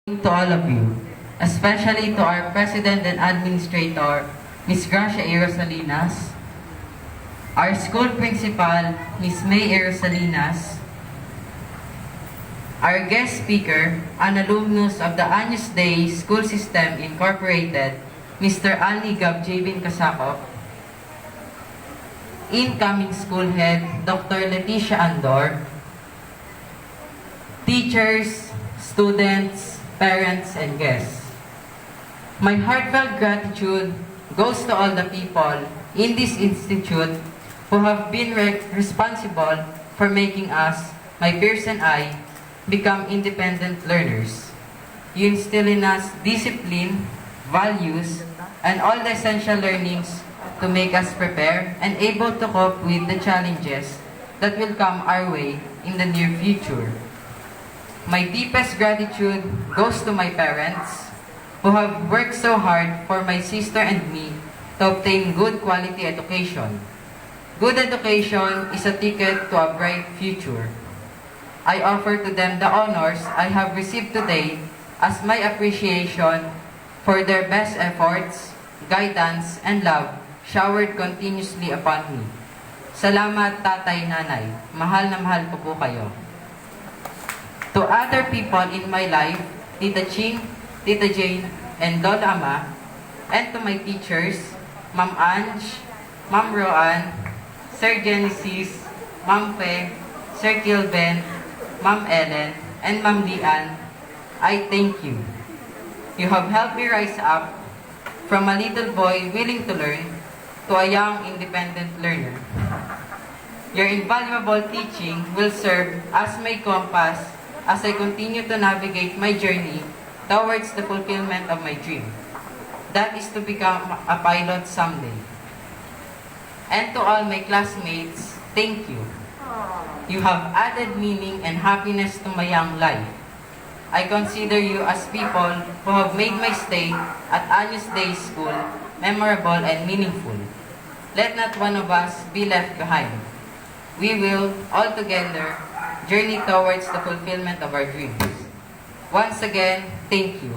To all of you, especially to our President and Administrator, Ms. Gracia A. Rosalinas, our school principal, Ms. May A. Rosalinas, our guest speaker, an alumnus of the Años Dei School System Incorporated, Mr. Ali Gab Jabin Kasakop, incoming school head, Dr. Leticia Andor, teachers, students, parents, and guests. My heartfelt gratitude goes to all the people in this institute who have been responsible for making us, my peers and I, become independent learners. You instill in us discipline, values, and all the essential learnings to make us prepare and able to cope with the challenges that will come our way in the near future. My deepest gratitude goes to my parents who have worked so hard for my sister and me to obtain good quality education. Good education is a ticket to a bright future. I offer to them the honors I have received today as my appreciation for their best efforts, guidance, and love showered continuously upon me. Salamat, tatay, nanay. Mahal na mahal ko po kayo. To other people in my life, Tita Ching, Tita Jane, and Lola Ama, and to my teachers, Ma'am Ange, Ma'am Roan, Sir Genesis, Ma'am Fe, Sir Kilben, Ma'am Ellen, and Ma'am Lian, I thank you. You have helped me rise up from a little boy willing to learn to a young independent learner. Your invaluable teaching will serve as my compass as I continue to navigate my journey towards the fulfillment of my dream. That is to become a pilot someday. And to all my classmates, thank you. You have added meaning and happiness to my young life. I consider you as people who have made my stay at Años Dei School memorable and meaningful. Let not one of us be left behind. We will, all together, journey towards the fulfillment of our dreams. Once again, thank you.